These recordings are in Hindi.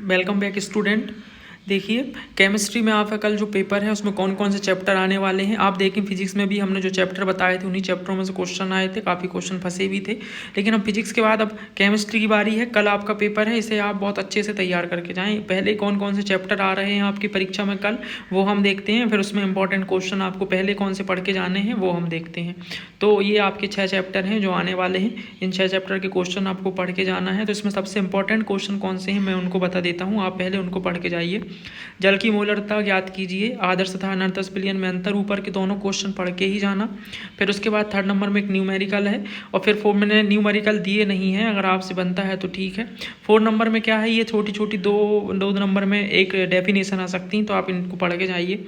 Welcome back student. देखिए, केमिस्ट्री में आपका कल जो पेपर है उसमें कौन कौन से चैप्टर आने वाले हैं आप देखें। फिजिक्स में भी हमने जो चैप्टर बताए थे उन्हीं चैप्टरों में से क्वेश्चन आए थे, काफ़ी क्वेश्चन फंसे भी थे। लेकिन अब फिजिक्स के बाद अब केमिस्ट्री की बारी है। कल आपका पेपर है, इसे आप बहुत अच्छे से तैयार करके जाएँ। पहले कौन कौन से चैप्टर आ रहे हैं आपकी परीक्षा में कल, वो हम देखते हैं। फिर उसमें इंपॉर्टेंट क्वेश्चन आपको पहले कौन से पढ़ के जाने हैं वो हम देखते हैं। तो ये आपके 6 चैप्टर हैं जो आने वाले हैं। इन 6 चैप्टर के क्वेश्चन आपको पढ़ के जाना है। तो इसमें सबसे इंपॉर्टेंट क्वेश्चन कौन से हैं मैं उनको बता देता हूँ, आप पहले उनको पढ़ के जाइए। जल की मोलरता ज्ञात कीजिए, आदर्श तथा अनर्थ विलयन में अंतर, ऊपर के दोनों क्वेश्चन पढ़ के ही जाना। फिर उसके बाद 3rd नंबर में एक न्यूमेरिकल है, और फिर 4 मैंने न्यूमेरिकल दिए नहीं है, अगर आपसे बनता है तो ठीक है। 4 नंबर में क्या है, ये छोटी छोटी दो नंबर में एक डेफिनेशन आ सकती हैं, तो आप इनको पढ़ के जाइए।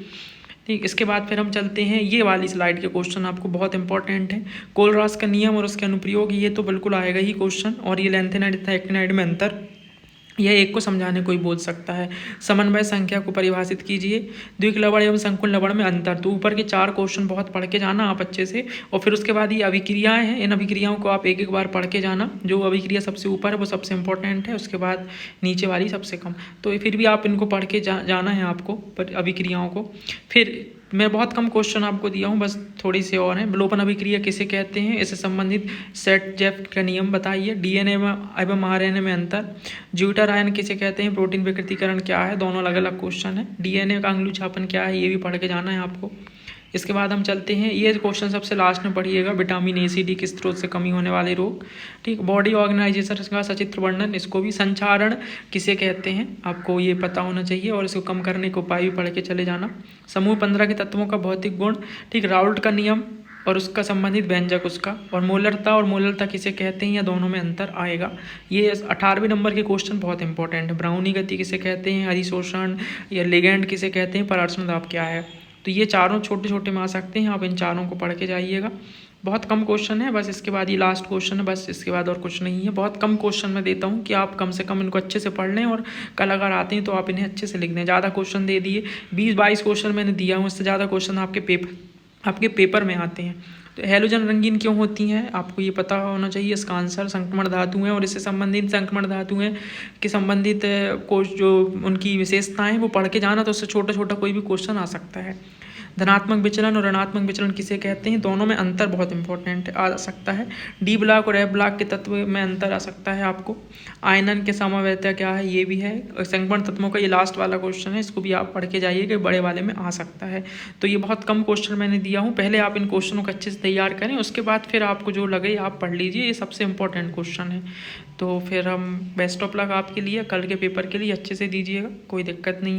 ठीक, इसके बाद फिर हम चलते हैं, ये वाली स्लाइड के क्वेश्चन आपको बहुत इंपॉर्टेंट है। कोलरास का नियम और उसके अनुप्रयोग, ये तो बिल्कुल आएगा ही क्वेश्चन। और ये लेंथेनाइड तथा एक्टिनाइड में अंतर, यह एक को समझाने कोई बोल सकता है। समन्वय संख्या को परिभाषित कीजिए, द्विक लवण एवं संकुल लवण में अंतर। तो ऊपर के 4 क्वेश्चन बहुत पढ़ के जाना आप अच्छे से। और फिर उसके बाद ये अभिक्रियाएं हैं, इन अभिक्रियाओं को आप एक एक बार पढ़ के जाना। जो अभिक्रिया सबसे ऊपर है वो सबसे इंपॉर्टेंट है, उसके बाद नीचे वाली सबसे कम। तो फिर भी आप इनको पढ़ के जाना है आपको अभिक्रियाओं को। फिर मैं बहुत कम क्वेश्चन आपको दिया हूँ, बस थोड़ी सी और हैं। विलोपन अभिक्रिया किसे कहते हैं, इससे संबंधित सेट जेफ का नियम बताइए। डीएनए एवं आरएनए में अंतर, ज्यूटर आयन किसे कहते हैं, प्रोटीन विकृतीकरण क्या है, दोनों अलग अलग क्वेश्चन है। डीएनए का अंगुलीछापन क्या है, ये भी पढ़ के जाना है आपको। इसके बाद हम चलते हैं, ये क्वेश्चन सबसे लास्ट में पढ़िएगा, विटामिन ए सी डी किस स्रोत से कमी होने वाले रोग। ठीक, बॉडी ऑर्गेनाइजेशन का सचित्र वर्णन, इसको भी। संचारण किसे कहते हैं, आपको ये पता होना चाहिए, और इसको कम करने के उपाय भी पढ़ के चले जाना। समूह 15 के तत्वों का भौतिक गुण, ठीक, राउल्ट का नियम और उसका संबंधित व्यंजक उसका। और मोलरता किसे कहते हैं, या दोनों में अंतर आएगा। ये 18वें नंबर के क्वेश्चन बहुत इंपॉर्टेंट है। ब्राउनी गति किसे कहते हैं, अधिशोषण या लिगैंड किसे कहते हैं, परावर्तन दाब क्या है। तो ये चारों छोटे छोटे में आ सकते हैं, आप इन चारों को पढ़ के जाइएगा। बहुत कम क्वेश्चन है, बस इसके बाद ये लास्ट क्वेश्चन है, बस इसके बाद और कुछ नहीं है। बहुत कम क्वेश्चन मैं देता हूँ कि आप कम से कम इनको अच्छे से पढ़ लें, और कल अगर आते हैं तो आप इन्हें अच्छे से लिख दें। ज़्यादा क्वेश्चन दे दिए, 20-22 क्वेश्चन मैंने दिया हूँ, इससे ज़्यादा क्वेश्चन आपके पेपर में आते हैं। तो हैलोजन रंगीन क्यों होती हैं, आपको ये पता होना चाहिए। इसका आंसर संक्रमण धातु हैं, और इससे संबंधित संक्रमण धातुएं के संबंधित जो उनकी विशेषताएं हैं वो पढ़ के जाना, तो उससे छोटा छोटा कोई भी क्वेश्चन आ सकता है। धनात्मक विचलन और ऋणात्मक विचलन किसे कहते हैं, दोनों में अंतर बहुत इंपॉर्टेंट आ सकता है। डी ब्लॉक और एफ ब्लॉक के तत्व में अंतर आ सकता है आपको। आयनन के समवैधता क्या है, ये भी है। संक्रमण तत्वों का ये लास्ट वाला क्वेश्चन है, इसको भी आप पढ़ के जाइए कि बड़े वाले में आ सकता है। तो ये बहुत कम क्वेश्चन मैंने दिया हूँ, पहले आप इन क्वेश्चनों को अच्छे से तैयार करें, उसके बाद फिर आपको जो लगे आप पढ़ लीजिए। ये सबसे इंपॉर्टेंट क्वेश्चन है। तो फिर हम बेस्ट ऑफ लक आपके लिए, कल के पेपर के लिए अच्छे से दीजिएगा, कोई दिक्कत नहीं।